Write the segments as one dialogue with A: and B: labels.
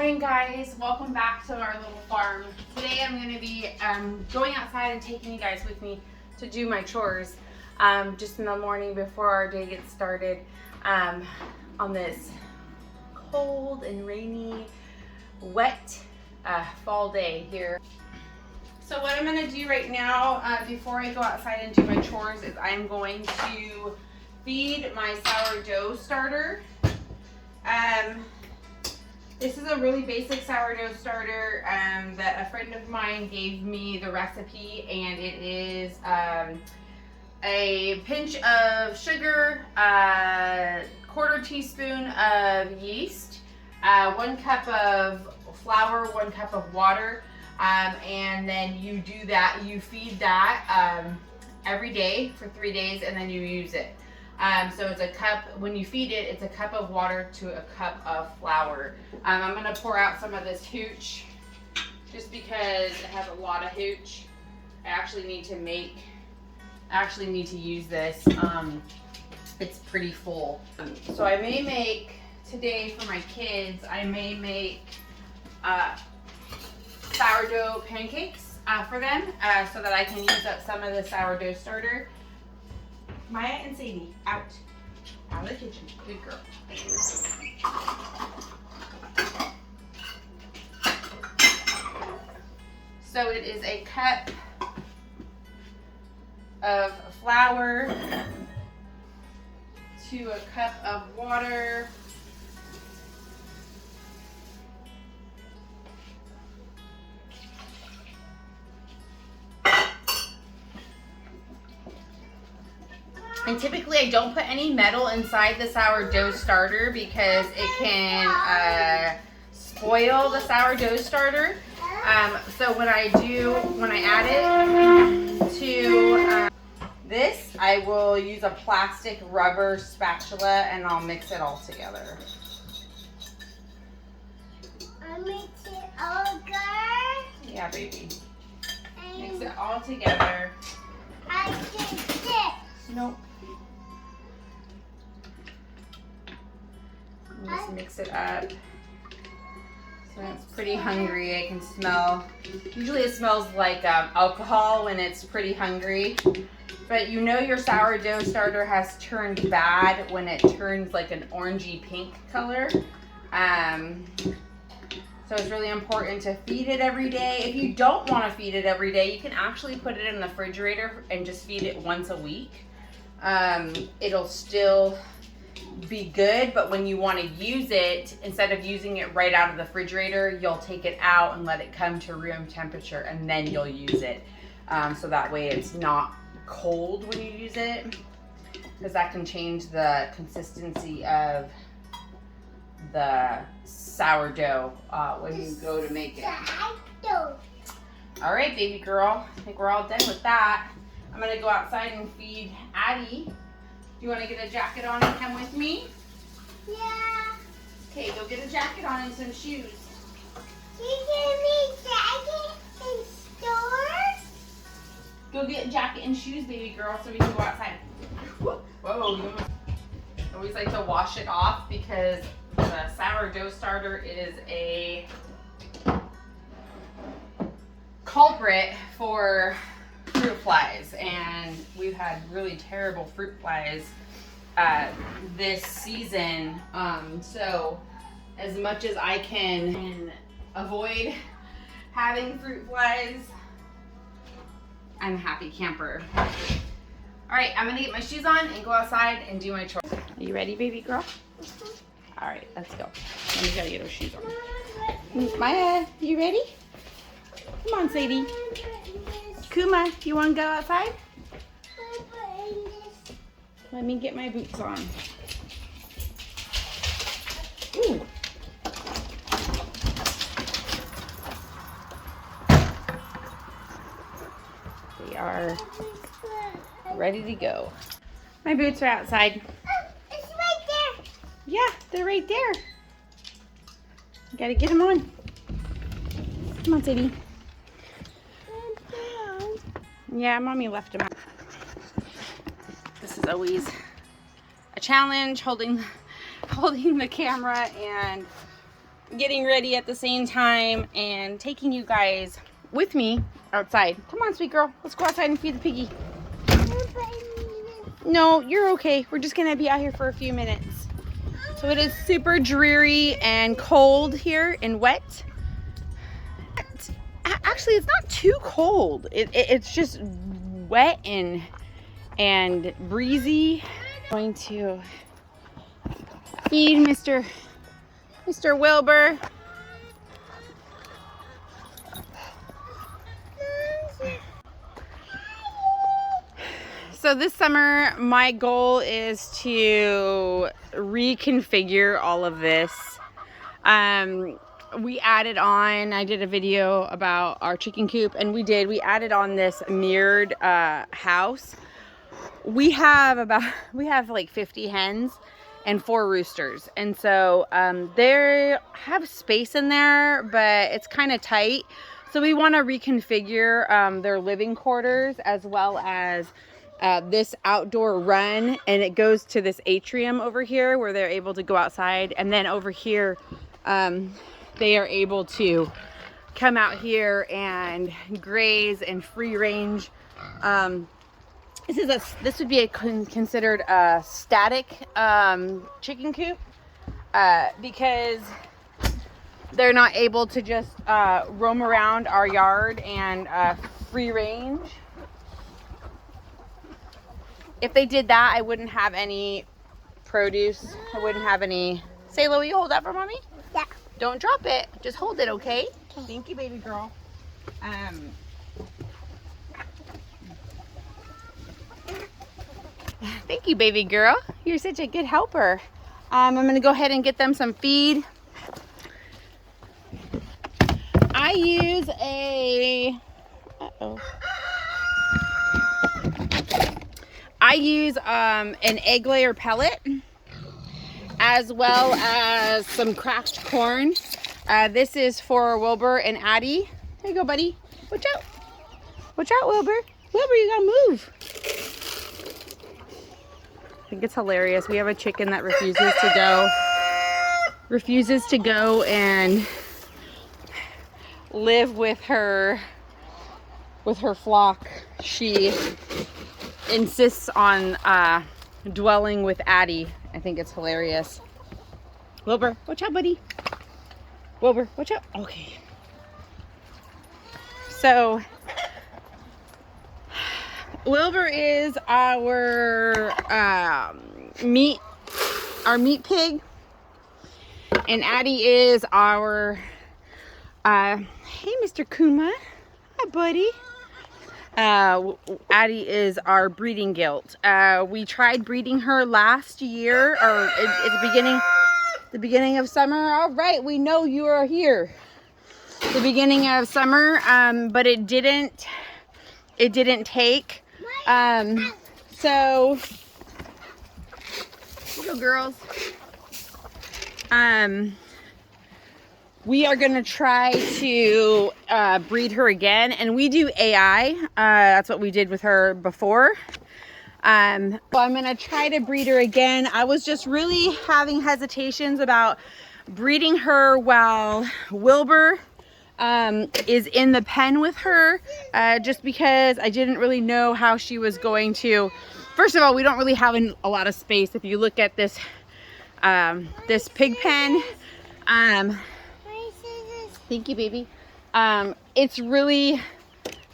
A: morning, guys. Welcome back to our little farm. Today I'm going to be going outside and taking you guys with me to do my chores just in the morning before our day gets started on this cold and rainy, wet fall day here. So what I'm going to do right now before I go outside and do my chores is I'm going to feed my sourdough starter. This is a really basic sourdough starter that a friend of mine gave me the recipe, and it is a pinch of sugar, quarter teaspoon of yeast, 1 cup of flour, 1 cup of water, and then you do that, you feed that every day for 3 days, and then you use it. So it's a cup, when you feed it, it's a cup of water to a cup of flour. I'm going to pour out some of this hooch just because it has a lot of hooch. I actually need to use this. It's pretty full. So I may make, today for my kids, I may make sourdough pancakes for them so that I can use up some of the sourdough starter. Maya and Sadie, out of the kitchen. Good girl. So it is a cup of flour to a cup of water. And typically I don't put any metal inside the sourdough starter because it can spoil the sourdough starter. So when I add it to this, I will use a plastic rubber spatula and I'll mix it all together.
B: I mix it all together?
A: Yeah, baby. Mix it all together.
B: I did this.
A: Nope. Just mix it up. So it's pretty hungry. I can smell. Usually it smells like alcohol when it's pretty hungry. But you know your sourdough starter has turned bad when it turns like an orangey pink color. So it's really important to feed it every day. If you don't want to feed it every day, you can actually put it in the refrigerator and just feed it once a week. It'll still be good, but when you want to use it, instead of using it right out of the refrigerator, you'll take it out and let it come to room temperature, and then you'll use it. So that way it's not cold when you use it, because that can change the consistency of the sourdough when you go to make it. All right, baby girl, I think we're all done with that. I'm gonna go outside and feed Addie. You want to get a jacket on and come with me?
B: Yeah.
A: Okay, go get a jacket on and some shoes.
B: You give me jacket in stores?
A: Go get a jacket and shoes, baby girl, so we can go outside. Whoa, you always like to wash it off because the sourdough starter is a culprit for fruit flies, and we've had really terrible fruit flies this season. So as much as I can avoid having fruit flies, I'm a happy camper. All right, I'm gonna get my shoes on and go outside and do my chores. Are you ready, baby girl? All right, let's go. Let me gotta get her shoes on. Maya, you ready? Come on, Sadie. Kuma, you want to go outside? Let me get my boots on. Ooh. They are ready to go. My boots are outside.
B: Oh, it's right there.
A: Yeah, they're right there. You gotta get them on. Come on, Sadie. Yeah, Mommy left them out. This is always a challenge, holding the camera and getting ready at the same time and taking you guys with me outside. Come on, sweet girl. Let's go outside and feed the piggy. No, you're okay. We're just gonna be out here for a few minutes. So it is super dreary and cold here and wet. Actually, it's not too cold. It's just wet and breezy. I'm going to feed Mr. Wilbur. So this summer, my goal is to reconfigure all of this. We added on, I did a video about our chicken coop, and we added on this mirrored house. We have like 50 hens and 4 roosters. And so they have space in there, but it's kind of tight. So we want to reconfigure their living quarters as well as this outdoor run, and it goes to this atrium over here where they're able to go outside, and then over here they are able to come out here and graze and free range. This would be considered a static chicken coop because they're not able to just roam around our yard and free range. If they did that, I wouldn't have any produce. I wouldn't have any. Sayla, will you hold that for mommy?
B: Yeah.
A: Don't drop it. Just hold it, okay? Thank you, baby girl. Thank you, baby girl. You're such a good helper. I'm going to go ahead and get them some feed. I use a... I use an egg layer pellet as well as some cracked corn. This is for Wilbur and Addie. There you go, buddy. Watch out. Watch out, Wilbur. Wilbur, you gotta move. I think it's hilarious. We have a chicken that refuses to go and live with her flock. She insists on dwelling with Addie. I think it's hilarious. Wilbur, watch out, buddy. Wilbur, watch out. Okay. So Wilbur is our meat pig, and Addie is our hey, Mr. Kuma. Hi, buddy. Addie is our breeding gilt. We tried breeding her last year, or at the beginning of summer. All right, we know you are here. The beginning of summer, but it didn't take. So go girls. We are going to try to breed her again, and we do AI. That's what we did with her before. So I'm going to try to breed her again. I was just really having hesitations about breeding her while Wilbur is in the pen with her, just because I didn't really know how she was going to. First of all, we don't really have a lot of space. If you look at this this pig pen, thank you, baby. It's really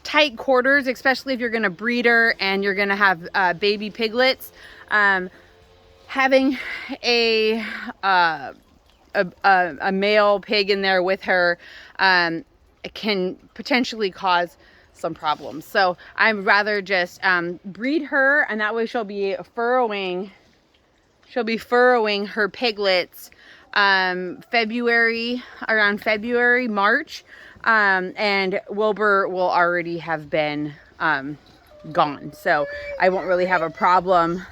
A: tight quarters, especially if you're going to breed her and you're going to have baby piglets. Having a male pig in there with her can potentially cause some problems. So I'd rather just breed her, and that way she'll be furrowing her piglets around February, March, and Wilbur will already have been gone, so I won't really have a problem.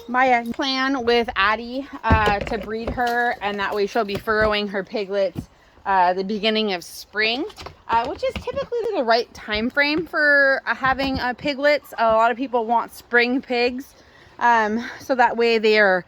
A: My plan with Addie to breed her, and that way she'll be furrowing her piglets the beginning of spring, which is typically the right time frame for having piglets. A lot of people want spring pigs, so that way they are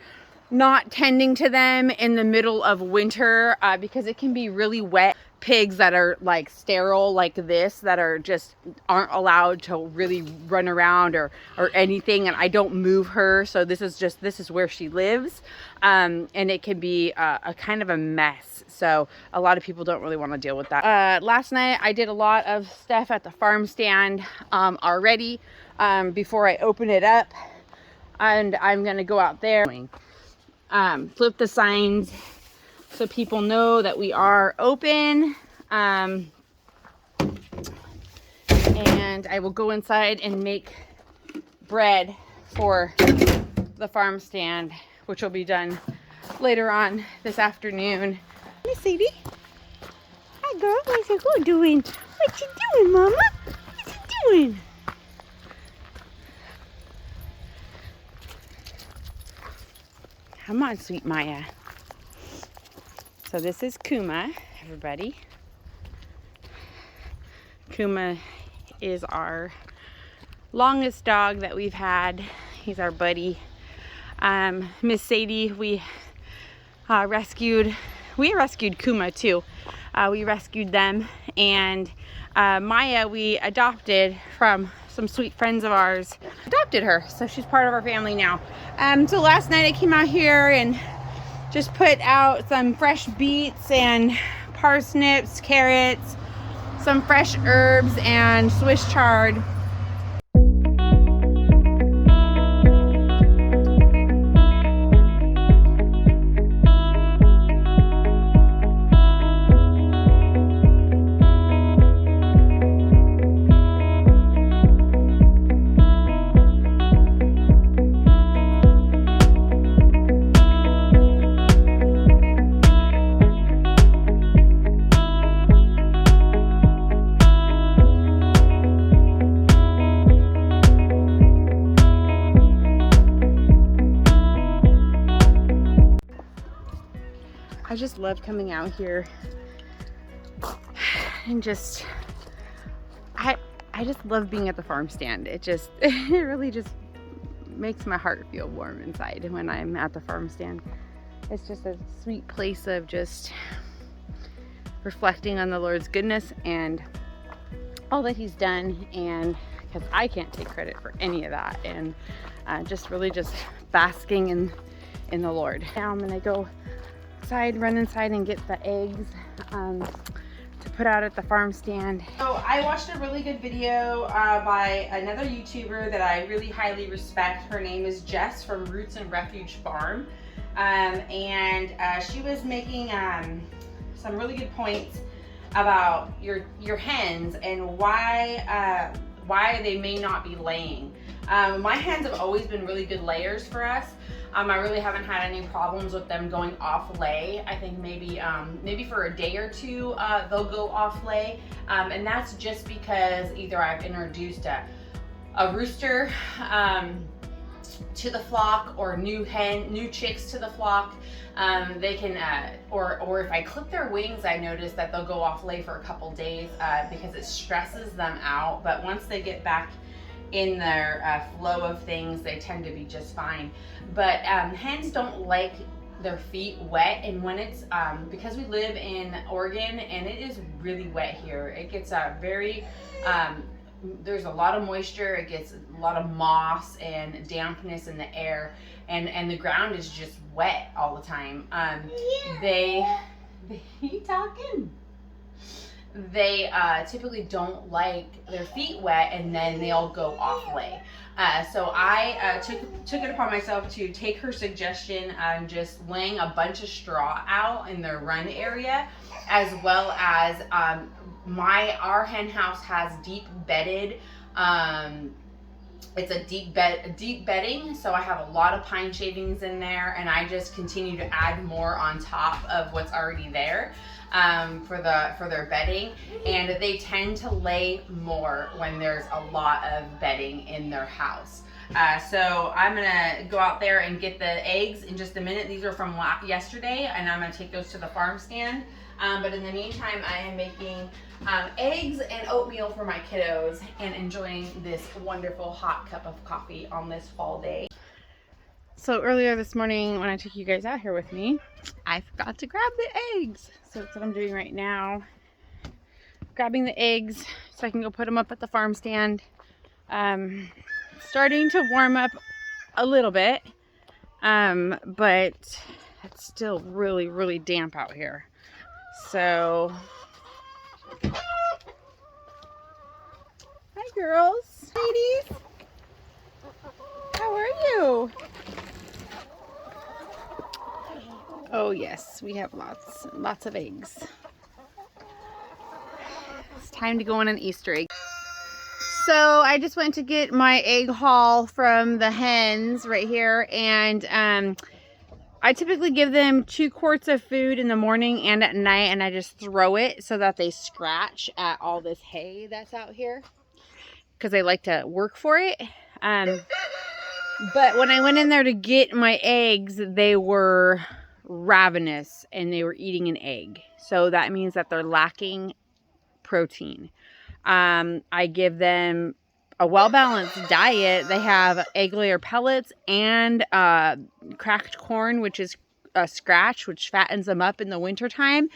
A: not tending to them in the middle of winter because it can be really wet. Pigs that are like sterile like this, that are just aren't allowed to really run around or anything, and I don't move her, so this is where she lives, and it can be a kind of a mess, so a lot of people don't really want to deal with that. Last night I did a lot of stuff at the farm stand already before I open it up, and I'm gonna go out there, flip the signs so people know that we are open, and I will go inside and make bread for the farm stand, which will be done later on this afternoon. Miss Sadie, hi girl, what's you doing? What you doing, mama? What you doing? Come on, sweet Maya. So this is Kuma, everybody. Kuma is our longest dog that we've had. He's our buddy. Miss Sadie, we rescued Kuma too. We rescued them, and Maya we adopted from some sweet friends of ours. Adopted her, so she's part of our family now. So last night I came out here and just put out some fresh beets and parsnips, carrots, some fresh herbs, and Swiss chard. I just love coming out here and just I just love being at the farm stand. It really just makes my heart feel warm inside when I'm at the farm stand. It's just a sweet place of just reflecting on the Lord's goodness and all that he's done, and because I can't take credit for any of that, and just really just basking in the Lord. Now I'm gonna go run inside and get the eggs to put out at the farm stand. So I watched a really good video by another YouTuber that I really highly respect. Her name is Jess from Roots and Refuge Farm, and she was making some really good points about your hens and why they may not be laying. My hens have always been really good layers for us. I really haven't had any problems with them going off lay. I think maybe for a day or two they'll go off lay, and that's just because either I've introduced a rooster to the flock, or new chicks to the flock. They can, or if I clip their wings, I notice that they'll go off lay for a couple days because it stresses them out. But once they get back in their flow of things, they tend to be just fine. But hens don't like their feet wet, and when it's because we live in Oregon and it is really wet here, it gets very there's a lot of moisture, it gets a lot of moss and dampness in the air, and the ground is just wet all the time. You talking? They typically don't like their feet wet, and then they'll go off lay. So I took it upon myself to take her suggestion on just laying a bunch of straw out in their run area, as well as our hen house has deep bedded. It's a deep bedding, so I have a lot of pine shavings in there, and I just continue to add more on top of what's already there for their bedding, and they tend to lay more when there's a lot of bedding in their house. So I'm gonna go out there and get the eggs in just a minute. These are from yesterday, and I'm gonna take those to the farm stand. But in the meantime, I am making eggs and oatmeal for my kiddos and enjoying this wonderful hot cup of coffee on this fall day. So earlier this morning when I took you guys out here with me, I forgot to grab the eggs. So that's what I'm doing right now. Grabbing the eggs so I can go put them up at the farm stand. Starting to warm up a little bit, but it's still really, really damp out here. So, hi girls, ladies. How are you? Oh yes, we have lots of eggs. It's time to go on an Easter egg. So I just went to get my egg haul from the hens right here, and I typically give them 2 quarts of food in the morning and at night, and I just throw it so that they scratch at all this hay that's out here because they like to work for it. But when I went in there to get my eggs, they were ravenous and they were eating an egg. So that means that they're lacking protein. I give them a well-balanced diet. They have egg layer pellets and cracked corn, which is a scratch, which fattens them up in the wintertime.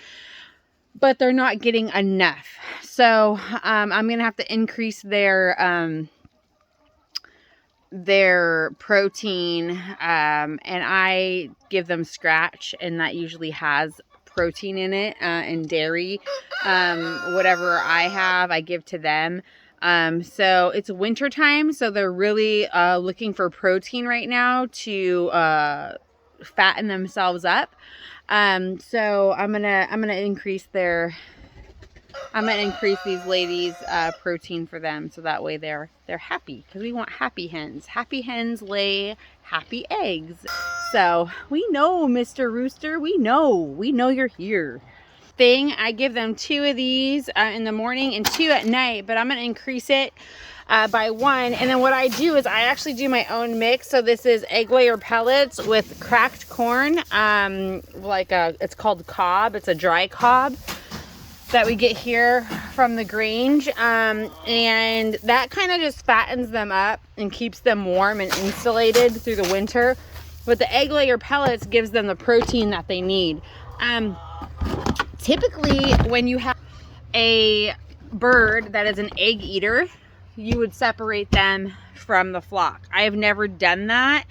A: But they're not getting enough. So I'm going to have to increase their protein, and I give them scratch, and that usually has protein in it, and dairy. Whatever I have, I give to them. So it's winter time, so they're really looking for protein right now to fatten themselves up. So I'm gonna increase these ladies protein for them, so that way they're happy, because we want happy hens. Happy hens lay happy eggs. So we know, Mr. Rooster, we know you're here. I give them 2 of these in the morning and 2 at night, but I'm going to increase it by 1. And then what I do is I actually do my own mix. So this is egg layer pellets with cracked corn, it's called cob. It's a dry cob that we get here from the Grange, and that kind of just fattens them up and keeps them warm and insulated through the winter. But the egg layer pellets gives them the protein that they need. Typically, when you have a bird that is an egg eater, you would separate them from the flock. I have never done that.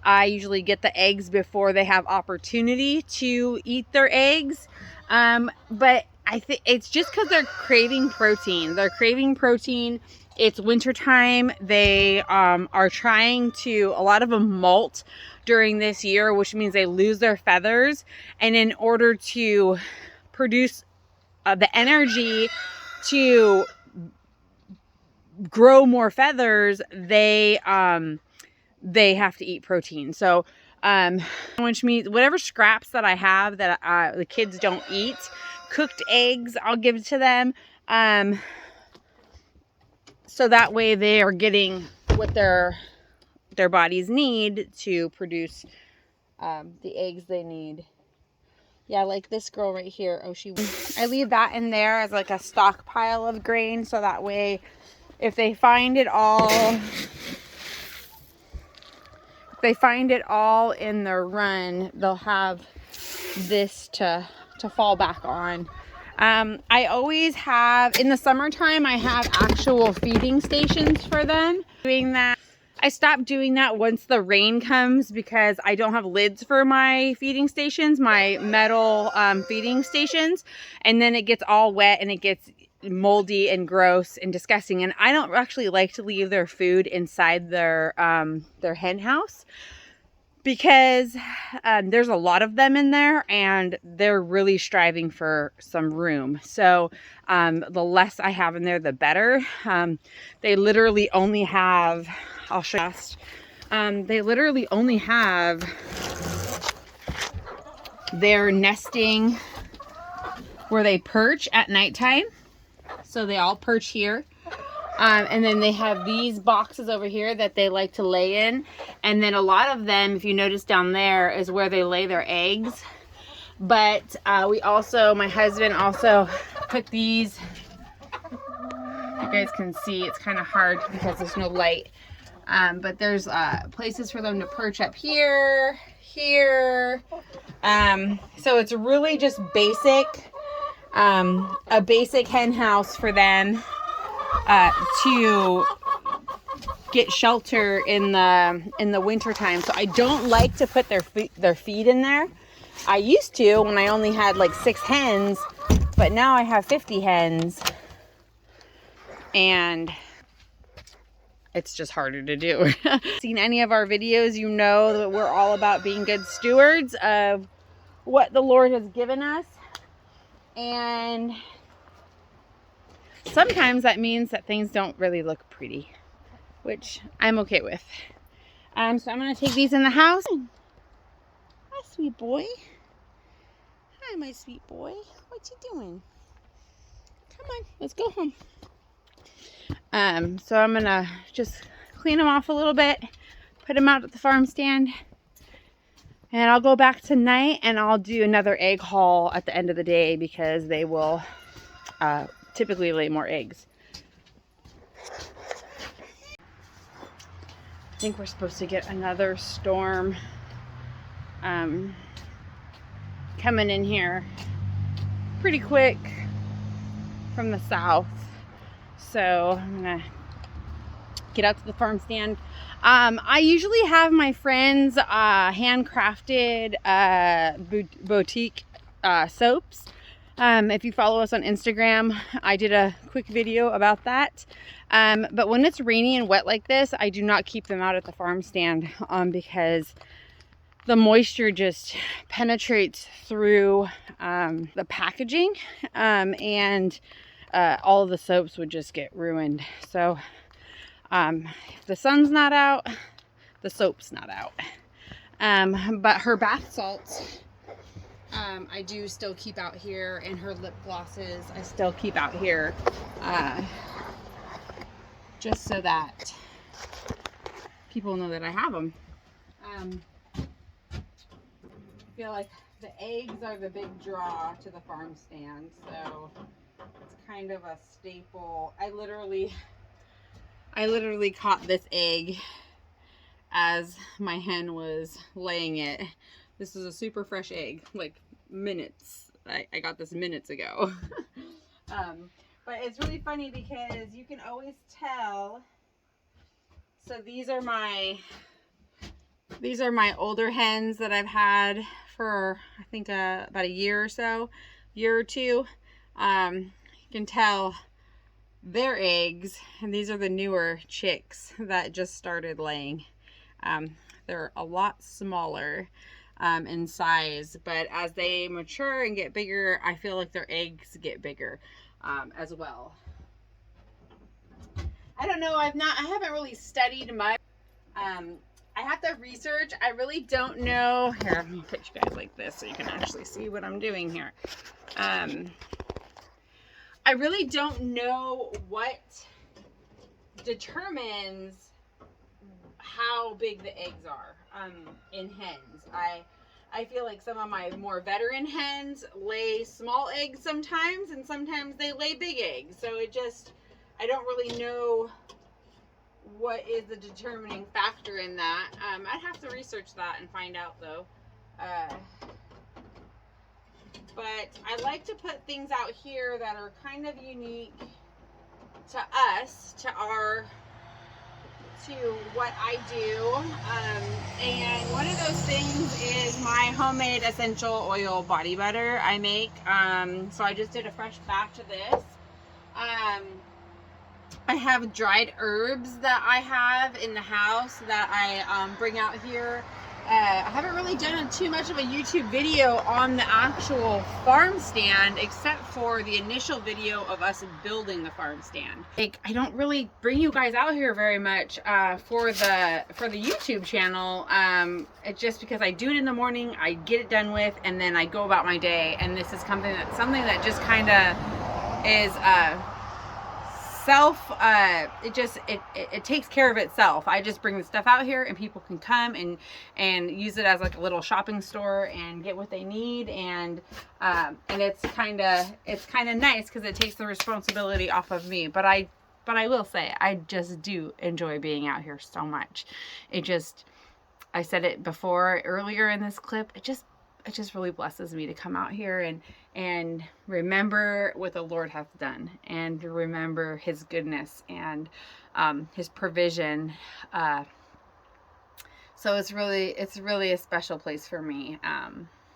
A: I usually get the eggs before they have opportunity to eat their eggs. But I think it's just because they're craving protein. They're craving protein. It's wintertime. They are trying to, a lot of them molt during this year, which means they lose their feathers. And in order to produce the energy to grow more feathers, they have to eat protein. So which means whatever scraps that I have that the kids don't eat, cooked eggs, I'll give to them, so that way they are getting what their bodies need to produce the eggs they need. Yeah, like this girl right here. I leave that in there as like a stockpile of grain, so that way if they find it all in their run, they'll have this to fall back on. I always have, in the summertime, I have actual feeding stations for them. Doing that, I stopped doing that once the rain comes, because I don't have lids for my feeding stations, my metal feeding stations, and then it gets all wet and it gets moldy and gross and disgusting. And I don't actually like to leave their food inside their hen house, because there's a lot of them in there and they're really striving for some room. So the less I have in there, the better. They literally only have, I'll show you, they literally only have their nesting where they perch at nighttime. So they all perch here. And then they have these boxes over here that they like to lay in. And then a lot of them, if you notice down there, is where they lay their eggs. But my husband also put these, you guys can see, it's kind of hard because there's no light. But there's places for them to perch up here, here. So it's really just basic, a basic hen house for them to get shelter in the winter time. So I don't like to put their feed in there. I used to when I only had like 6 hens, but now I have 50 hens, and it's just harder to do. Seen any of our videos, you know that we're all about being good stewards of what the Lord has given us, and sometimes that means that things don't really look pretty, which I'm okay with. So I'm gonna take these in the house. Hi, sweet boy. Hi, my sweet boy. What you doing? Come on, let's go home. So I'm gonna just clean them off a little bit, put them out at the farm stand, and I'll go back tonight and I'll do another egg haul at the end of the day because they will typically lay more eggs. I think we're supposed to get another storm coming in here pretty quick from the south. So I'm gonna get out to the farm stand. I usually have my friends handcrafted boutique soaps. If you follow us on Instagram, I did a quick video about that. But when it's rainy and wet like this, I do not keep them out at the farm stand because the moisture just penetrates through the packaging, and all of the soaps would just get ruined. So if the sun's not out, the soap's not out. But her bath salts, I do still keep out here, and her lip glosses I still keep out here, just so that people know that I have them. I feel like the eggs are the big draw to the farm stand, so it's kind of a staple. I literally caught this egg as my hen was laying it. This is a super fresh egg, like minutes. I got this minutes ago. But it's really funny because you can always tell. So these are my older hens that I've had for I think about a year or two. You can tell their eggs, and these are the newer chicks that just started laying. They're a lot smaller in size, but as they mature and get bigger, I feel like their eggs get bigger as well. I don't know, I haven't really studied much. I have to research. I really don't know. Here, let me put you guys like this so you can actually see what I'm doing here. I really don't know what determines how big the eggs are in hens. I feel like some of my more veteran hens lay small eggs sometimes, and sometimes they lay big eggs. So I don't really know what is the determining factor in that. I'd have to research that and find out though. But I like to put things out here that are kind of unique to us, to what I do. And one of those things is my homemade essential oil body butter I make. So I just did a fresh batch of this. I have dried herbs that I have in the house that I bring out here. I haven't really done too much of a YouTube video on the actual farm stand, except for the initial video of us building the farm stand. Like, I don't really bring you guys out here very much for the YouTube channel. It's just because I do it in the morning, I get it done with, and then I go about my day. And this is something that just kind of is it takes care of itself. I just bring the stuff out here and people can come and use it as like a little shopping store and get what they need, and it's kind of nice because it takes the responsibility off of me. But I But I will say, I just do enjoy being out here so much. I said it before earlier in this clip, it just really blesses me to come out here and remember what the Lord hath done, and remember his goodness and his provision. So it's really a special place for me,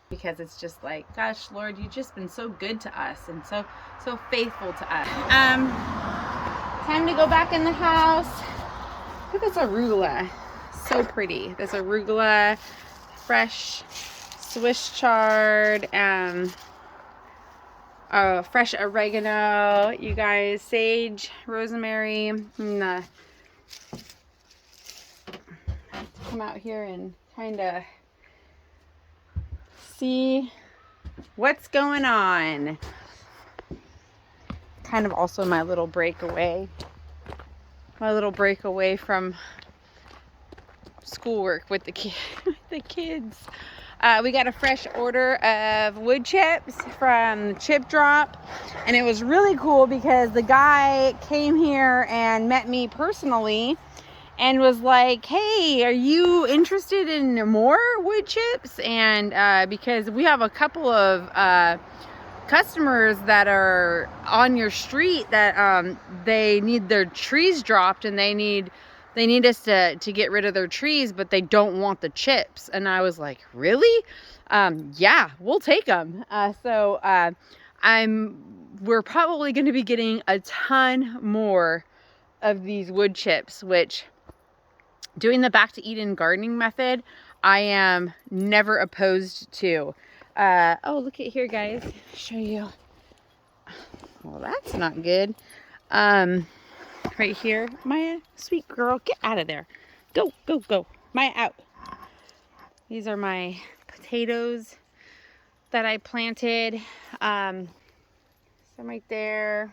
A: because it's just like, gosh, Lord, you've just been so good to us and so faithful to us. Time to go back in the house. Look at this arugula. So pretty. This arugula, fresh Swiss chard, fresh oregano, you guys, sage, rosemary, and come out here and kind of see what's going on. Kind of also my little breakaway from schoolwork with the kids. We got a fresh order of wood chips from Chip Drop, and it was really cool because the guy came here and met me personally and was like, hey, are you interested in more wood chips? And because we have a couple of customers that are on your street that they need their trees dropped, and they need us to get rid of their trees, but they don't want the chips. And I was like, really? Yeah, we'll take them. We're probably going to be getting a ton more of these wood chips, which, doing the Back to Eden gardening method, I am never opposed to. Oh, look at here, guys. I'll show you. Well, that's not good. Right here, Maya, sweet girl, get out of there. Go, go, go. Maya, out. These are my potatoes that I planted. Some right there.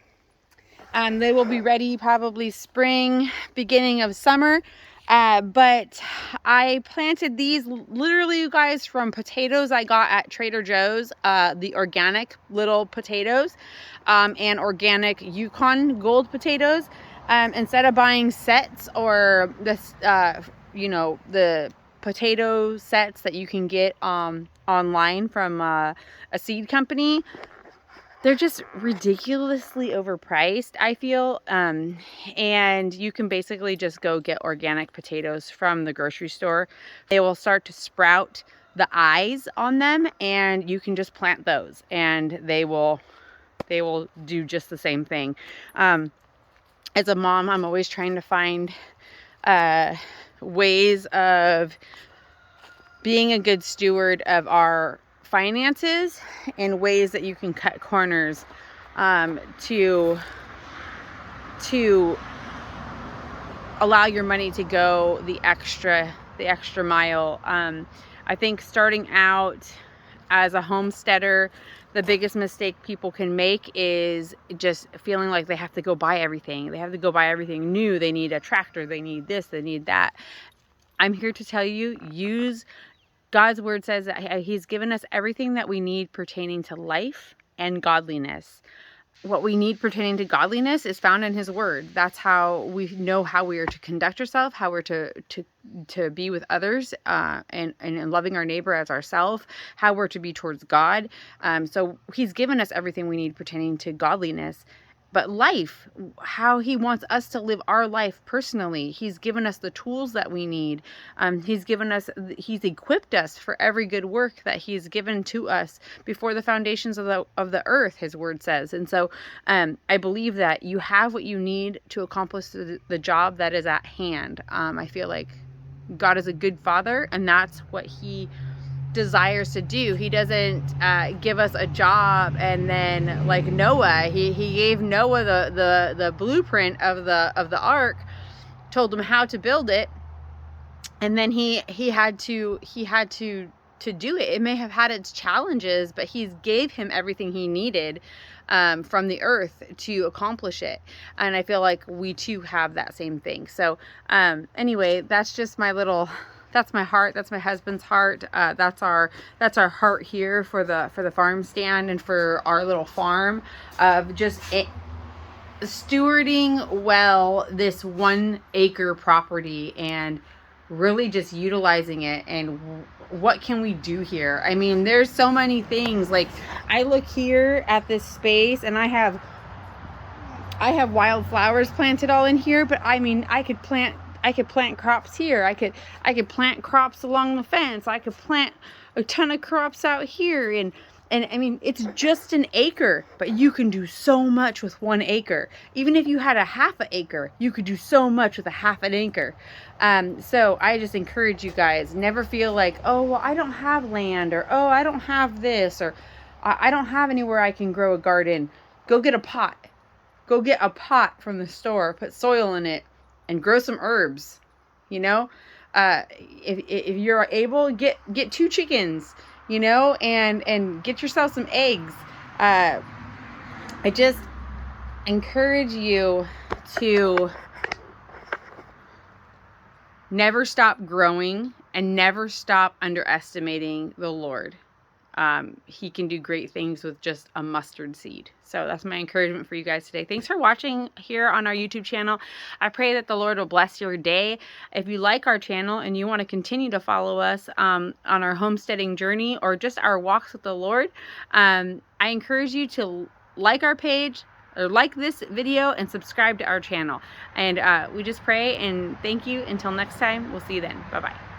A: They will be ready probably spring, beginning of summer. But I planted these literally, you guys, from potatoes I got at Trader Joe's, the organic little potatoes, and organic Yukon Gold potatoes. Instead of buying sets or this, the potato sets that you can get online from a seed company, they're just ridiculously overpriced, I feel. And you can basically just go get organic potatoes from the grocery store. They will start to sprout the eyes on them, and you can just plant those, and they will do just the same thing. As a mom, I'm always trying to find ways of being a good steward of our finances, in ways that you can cut corners to allow your money to go the extra mile. I think starting out as a homesteader, the biggest mistake people can make is just feeling like they have to go buy everything. They have to go buy everything new. They need a tractor. They need this. They need that. I'm here to tell you, God's word says that he's given us everything that we need pertaining to life and godliness. What we need pertaining to godliness is found in his word. That's how we know how we are to conduct ourselves, how we're to be with others, and loving our neighbor as ourselves, how we're to be towards God. So he's given us everything we need pertaining to godliness. But life, how he wants us to live our life personally, he's given us the tools that we need. He's equipped us for every good work that he's given to us before the foundations of the earth, his word says. And so I believe that you have what you need to accomplish the job that is at hand. I feel like God is a good father, and that's what he desires to do. He doesn't give us a job and then, like Noah, he gave Noah the blueprint of the ark, told him how to build it, and then he had to do it. It may have had its challenges, but he's gave him everything he needed from the earth to accomplish it. And I feel like we too have that same thing. So anyway, that's just that's my heart. That's my husband's heart. That's our heart here for the farm stand and for our little farm of just stewarding well this 1 acre property and really just utilizing it. And what can we do here? I mean, there's so many things. Like, I look here at this space and I have wildflowers planted all in here, but I mean, I could plant crops here. I could plant crops along the fence. I could plant a ton of crops out here. And I mean, it's just an acre, but you can do so much with 1 acre. Even if you had a half an acre, you could do so much with a half an acre. So I just encourage you guys, never feel like, oh, well, I don't have land, or, oh, I don't have this, or I don't have anywhere I can grow a garden. Go get a pot. Go get a pot from the store, put soil in it, and grow some herbs. You know, if you're able, get 2 chickens, you know, and get yourself some eggs. I just encourage you to never stop growing and never stop underestimating the Lord. He can do great things with just a mustard seed. So that's my encouragement for you guys today. Thanks for watching here on our YouTube channel. I pray that the Lord will bless your day. If you like our channel and you want to continue to follow us on our homesteading journey or just our walks with the Lord, I encourage you to like our page, or like this video, and subscribe to our channel. And we just pray and thank you. Until next time, we'll see you then. Bye-bye.